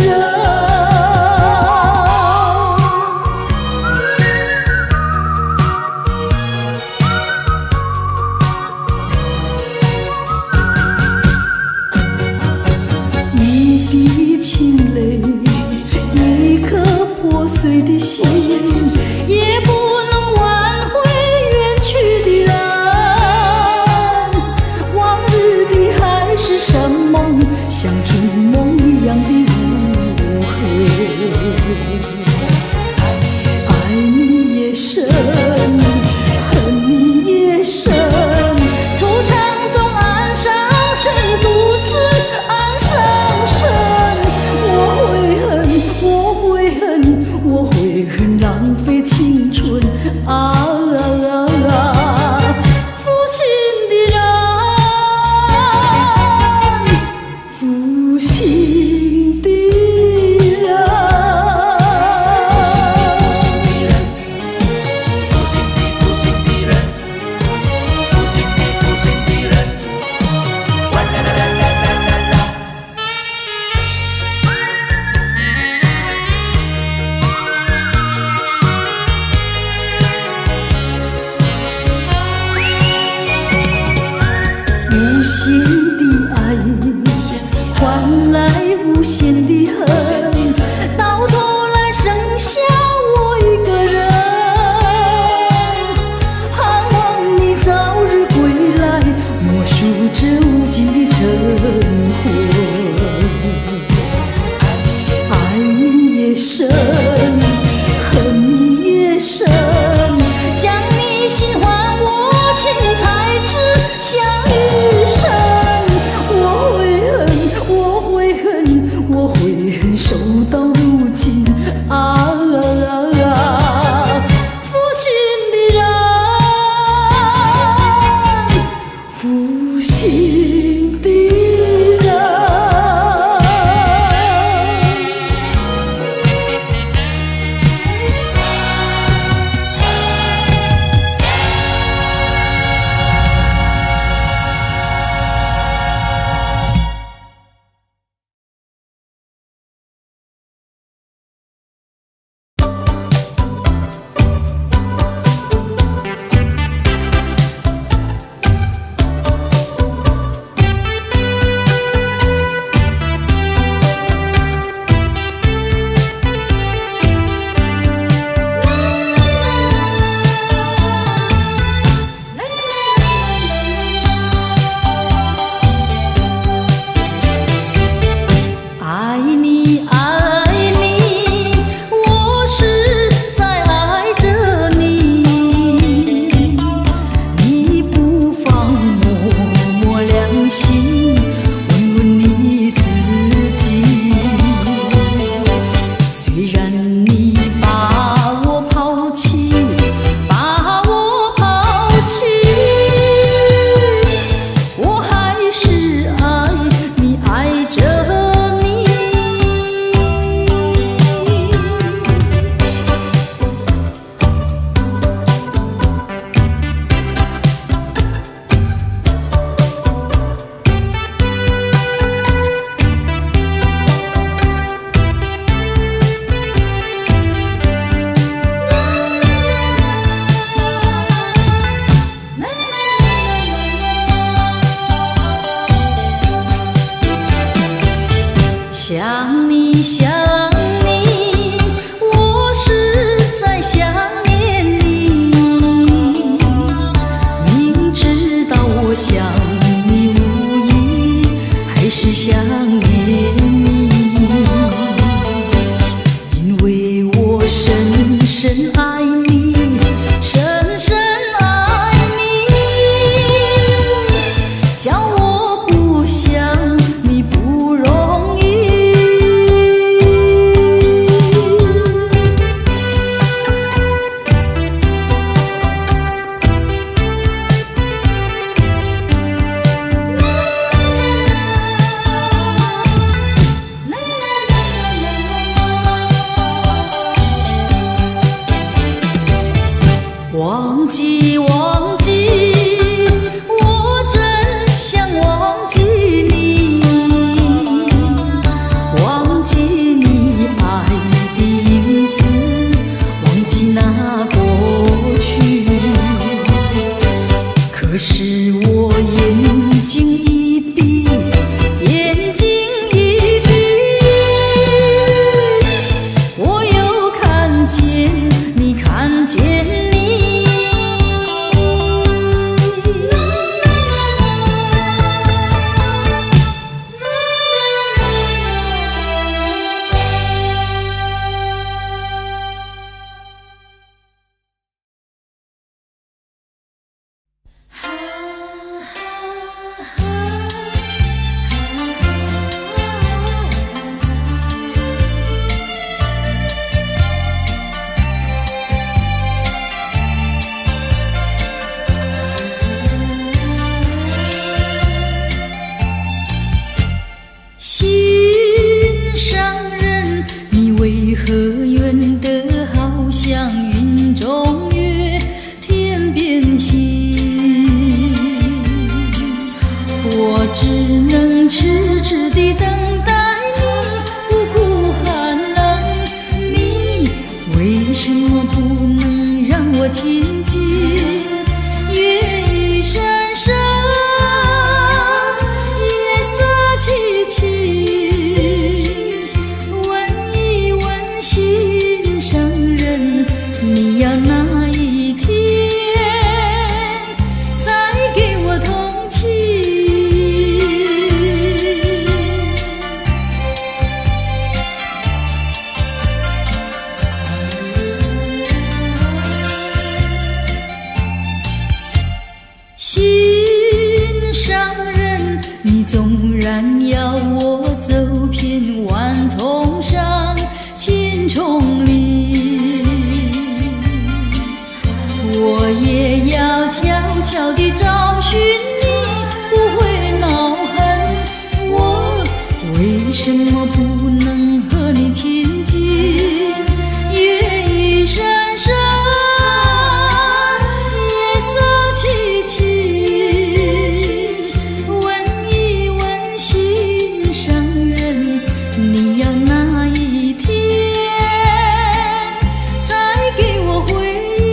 人，一滴清泪，一颗破碎的心，也不能挽回远去的人。往日的海誓山盟，像春梦一样的无痕。爱你也深，恨你也深，惆怅中暗伤神，独自暗伤神。我悔恨，我悔恨，我悔恨浪费青春啊！负心的人，负心的人，无限的爱换来无限的恨，到头来剩下我一个人。盼望你早日归来，默数这无尽的晨昏。爱你也深，恨你也深，将你心还我，心才知相遇深。我悔恨，我悔恨，我悔恨，守到如今啊！负心的人，负心的人。爱你，爱你，我是在爱着你。你不妨摸摸良心，问问你自己。虽然你把我抛弃，把我抛弃，我还是爱你，爱着你。想你，想你，我是在想念你。明知道我想你无意，还是想念你。因为我深深爱你，深深爱你，叫我不想你不容易。心上人，你为何远得好像云中月，天边星？我只能痴痴地等待你，不顾寒冷。你为什么不能让我亲近？月一闪闪，夜色凄凄。问一问心上人，你要哪一天才给我同情？心上人，你纵然要我走遍万重山千重岭，我也要悄悄地找寻你，不会恼恨。我为什么不能和你亲近？月一闪闪，夜色凄凄。问一问心上人，你要哪一天才给我回应？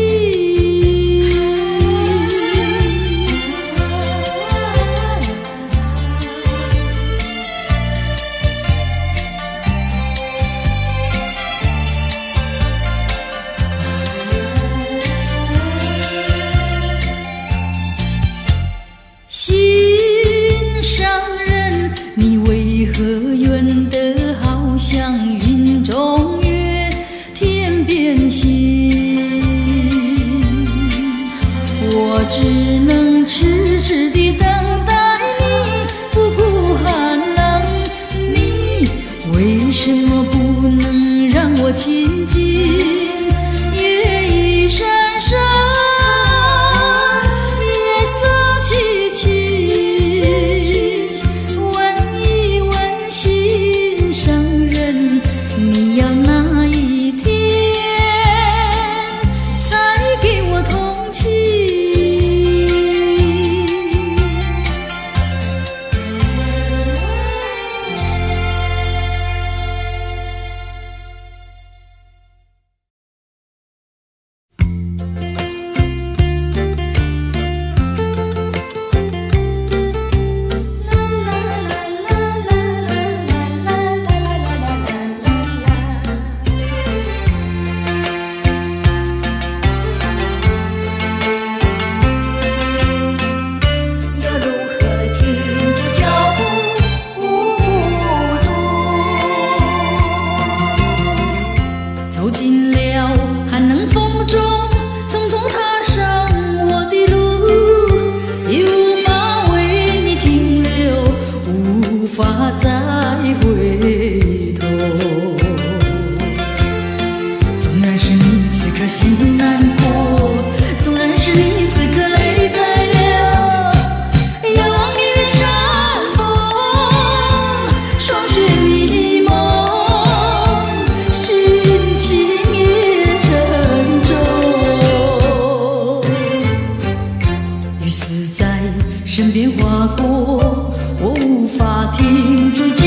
心上人，你为何远得好像云中月，天边星？我只能痴痴地等待你，不顾寒冷。你为什么不能让我亲近？月一闪闪，夜色凄凄。问一问心上人，你要哪一天才给我同情？走进了寒冷风中，匆匆踏上我的路，也无法为你停留，无法再回头。纵然是你此刻心难过，纵然是你此刻泪在流，遥望玉山峰，霜雪迷蒙，心情也沉重。雨丝在身边划过，我无法停住脚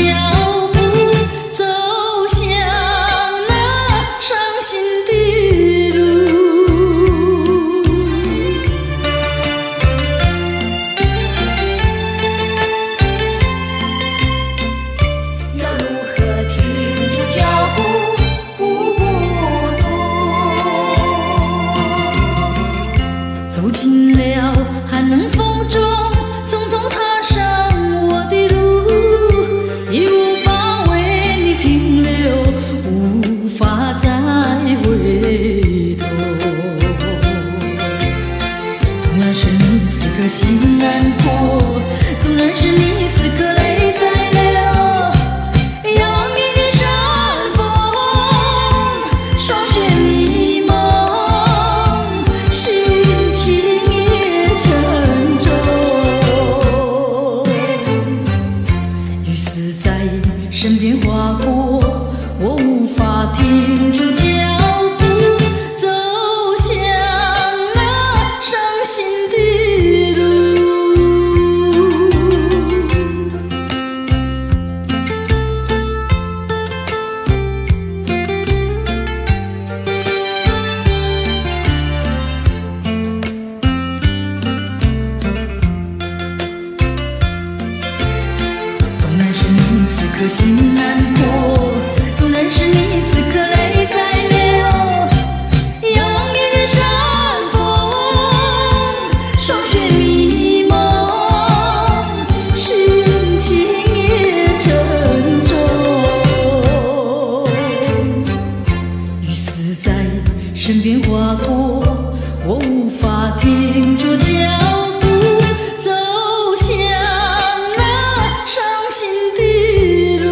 身边划过，我无法停住脚步，走向那伤心的路。纵然是你此刻心难过，纵然是你此刻泪在流，仰望夜月山峰，霜雪迷蒙，心情也沉重。雨丝在身边划过，我无法停住脚步，走向那伤心的路。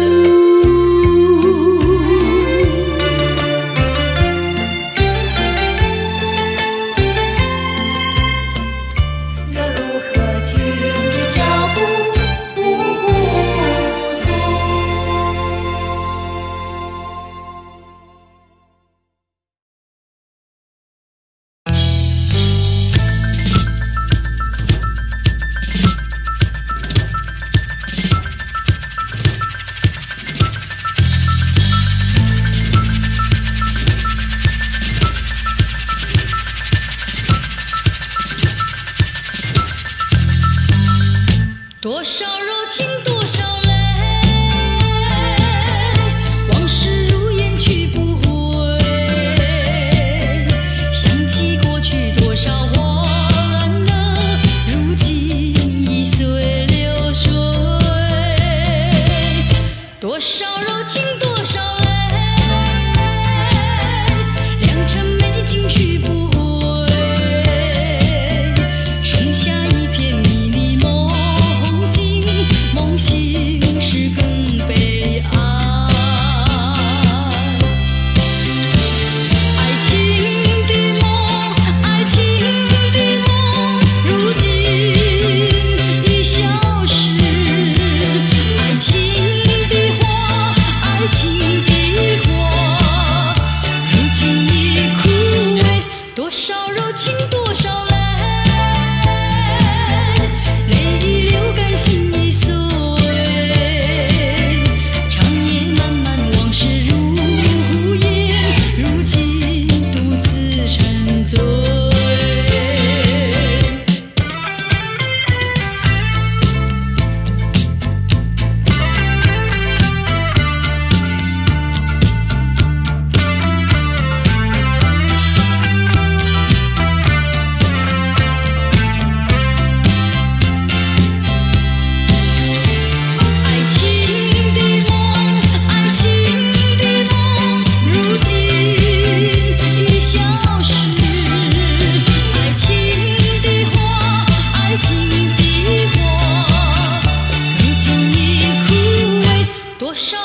要如何停住脚步，不糊涂？多少柔情多少泪，往事如烟去不回，想起过去多少欢乐，如今已随流水。多少柔情多少泪，良辰美景去不回，剩下一片迷离梦境，梦醒时更悲哀。爱情的梦，爱情的梦，如今已消失。爱情的花，爱情的花，如今已枯萎。多少柔情多少泪，泪已流干心已碎，长夜漫漫往事如烟，如今独自沉醉。爱情的梦，爱情的梦，如今已消失。爱情的花，爱情的花，如今已枯萎。多少